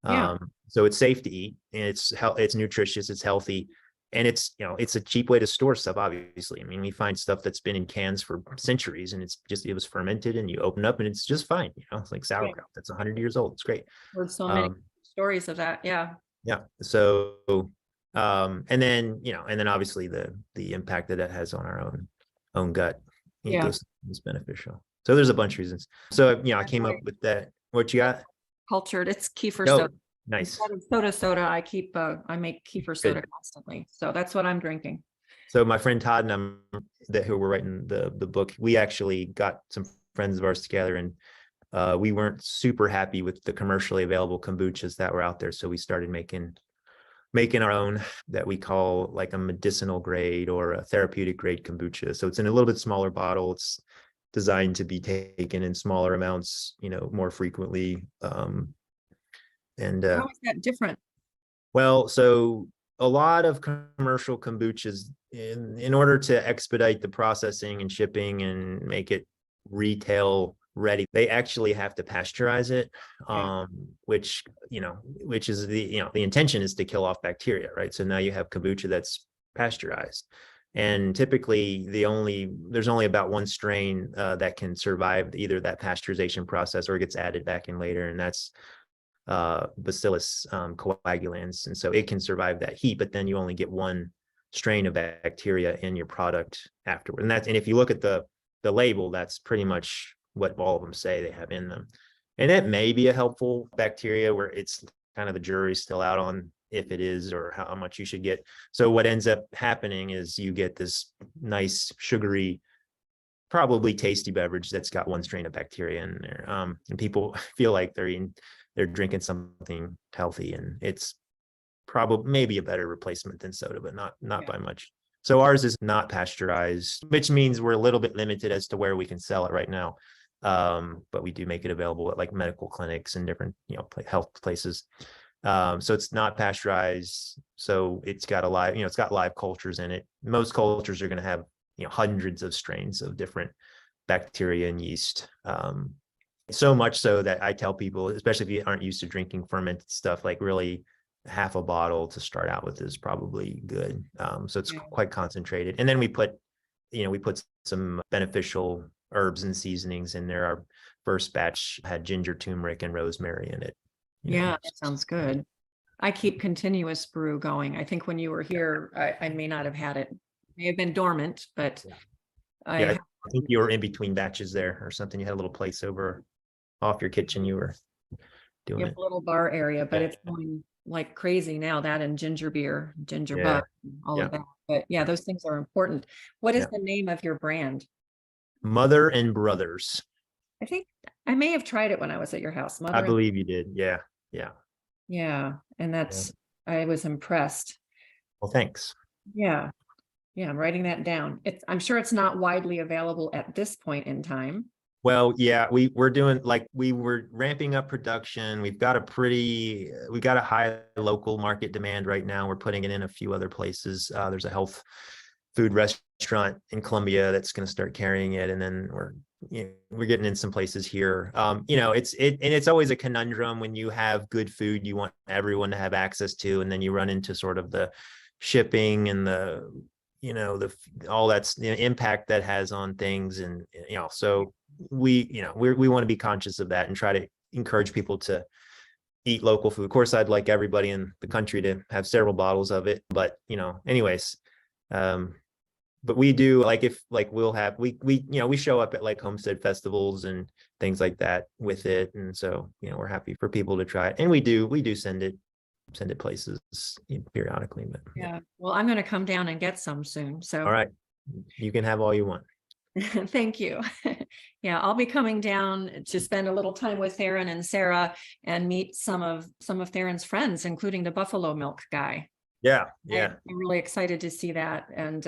Yeah. So it's safe to eat, and it's nutritious, it's healthy, and it's a cheap way to store stuff. Obviously, I mean, we find stuff that's been in cans for centuries, and it was fermented, and you open up and it's just fine. It's like Yeah. sauerkraut that's 100 years old. It's great. Heard so many Um, stories of that. Yeah. yeah. So and then obviously the impact that has on our own gut Yeah. ecosystem is beneficial. So there's a bunch of reasons. So I came up with that. What you got? Cultured. It's kefir Oh, soda. nice. Instead of soda, I make kefir soda Good. constantly. So that's what I'm drinking. So my friend Todd and who were writing the book, we actually got some friends of ours together, and we weren't super happy with the commercially available kombuchas that were out there. So we started making our own, that we call like a medicinal grade or a therapeutic grade kombucha. So it's in a little bit smaller bottle. It's designed to be taken in smaller amounts, more frequently. How is that different? Well, so a lot of commercial kombuchas, in order to expedite the processing and shipping and make it retail ready, they actually have to pasteurize it, Yeah. which is the intention is to kill off bacteria, right? So now you have kombucha that's pasteurized, and typically there's only about one strain that can survive either that pasteurization process or gets added back in later, and that's Bacillus coagulans, and so it can survive that heat, but then you only get one strain of bacteria in your product afterward. And if you look at the label, that's pretty much what all of them say they have in them. And that may be a helpful bacteria, where it's kind of the jury's still out on if it is or how much you should get. So what ends up happening is you get this nice sugary, probably tasty beverage that's got one strain of bacteria in there, and people feel like they're drinking something healthy, and it's probably maybe a better replacement than soda, but not Yeah. by much. So ours is not pasteurized, which means we're a little bit limited as to where we can sell it right now. But we do make it available at like medical clinics and different health places. So it's not pasteurized. So it's got it's got live cultures in it. Most cultures are going to have hundreds of strains of different bacteria and yeast. So much so that I tell people, especially if you aren't used to drinking fermented stuff, like really half a bottle to start out with is probably good. So it's quite concentrated. And then we put some beneficial herbs and seasonings in there. Our first batch had ginger, turmeric, and rosemary in it. Yeah, that sounds good. I keep continuous brew going. I think when you were here, I may not have had it. May have been dormant, but I think you were in between batches there or something. You had a little place over off your kitchen. You were doing it. A little bar area, but it's going like crazy now. That and ginger beer, ginger bug, all of that. But yeah, those things are important. What is the name of your brand? Mother and Brothers. I think I may have tried it when I was at your house. I believe you did. Yeah. Yeah. And I was impressed. Well, thanks. Yeah. Yeah, I'm writing that down. I'm sure it's not widely available at this point in time. Well, yeah, we're doing like we were ramping up production. We got a high local market demand right now. We're putting it in a few other places. There's a health food restaurant in Columbia that's going to start carrying it, and then we're getting in some places here. It's always a conundrum when you have good food you want everyone to have access to, and then you run into sort of the shipping and all that's the impact that has on things, and so we want to be conscious of that and try to encourage people to eat local food. Of course, I'd like everybody in the country to have several bottles of it, but anyways, but we do we show up at like homestead festivals and things like that with it, and so we're happy for people to try it, and we do send it places periodically. But yeah, well, I'm going to come down and get some soon. So all right, you can have all you want. thank you. Yeah, I'll be coming down to spend a little time with Theron and Sarah and meet some of Theron's friends, including the buffalo milk guy. Yeah. I'm really excited to see that and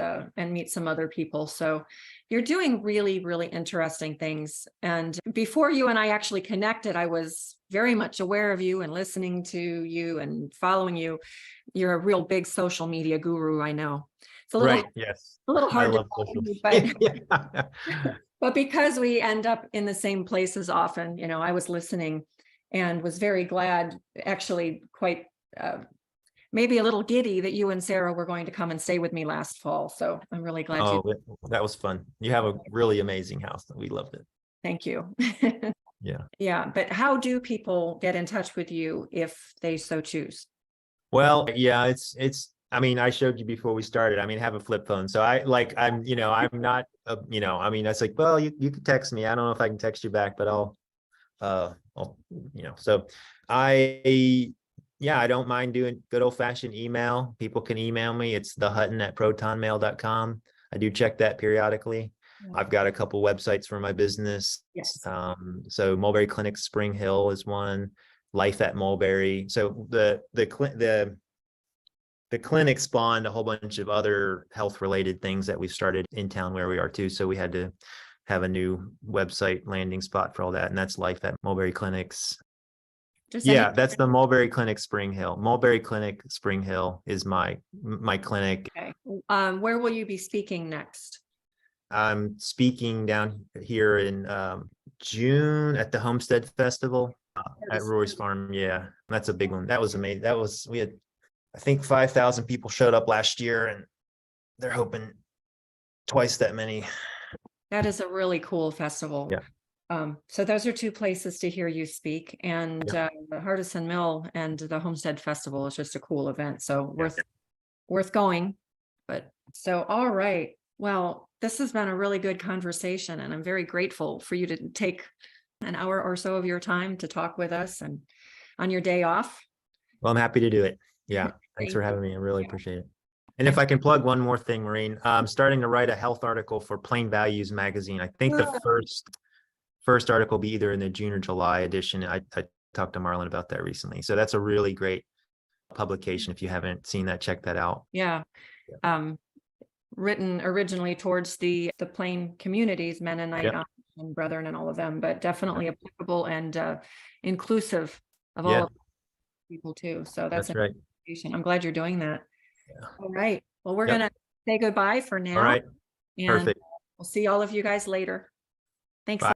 meet some other people. So you're doing really, really interesting things. And before you and I actually connected, I was very much aware of you and listening to you and following you. You're a real big social media guru, I know. It's a little, right. Yes. a little hard I to love social. but but because we end up in the same places often, I was listening and was very glad, actually quite maybe a little giddy that you and Sarah were going to come and stay with me last fall. So I'm really glad that was fun. You have a really amazing house. We loved it. Thank you. Yeah. Yeah. But how do people get in touch with you if they so choose? Well, yeah, I showed you before we started. I have a flip phone. So I'm not, it's like, well, you can text me. I don't know if I can text you back, but so I don't mind doing good old fashioned email. People can email me. It's thehutton@protonmail.com. I do check that periodically. Yeah. I've got a couple websites for my business. Yes. So Mulberry Clinics, Spring Hill is one. Life at Mulberry. So the clinic spawned a whole bunch of other health related things that we started in town where we are too. So we had to have a new website landing spot for all that. And that's Life at Mulberry Clinics. That's the Mulberry Clinic Spring Hill. Mulberry Clinic Spring Hill is my clinic. Okay. Where will you be speaking next? I'm speaking down here in June at the Homestead Festival at Roy's Farm. Yeah, that's a big one. That was amazing. We had, I think 5,000 people showed up last year, and they're hoping twice that many. That is a really cool festival. Yeah. So those are two places to hear you speak, and the Hardison Mill and the Homestead Festival is just a cool event. So worth going. But so, all right. Well, this has been a really good conversation, and I'm very grateful for you to take an hour or so of your time to talk with us and on your day off. Well, I'm happy to do it. Yeah. Thanks for having me. I really appreciate it. And if I can plug one more thing, Maureen, I'm starting to write a health article for Plain Values magazine. I think the first article will be either in the June or July edition. I talked to Marlon about that recently. So that's a really great publication. If you haven't seen that, check that out. Yeah. Written originally towards the Plain communities, Mennonite and Brethren and all of them, but definitely applicable and inclusive of all of people too. So that's right. I'm glad you're doing that. Yeah. All right. Well, we're going to say goodbye for now. All right. And perfect. We'll see all of you guys later. Thanks. Bye.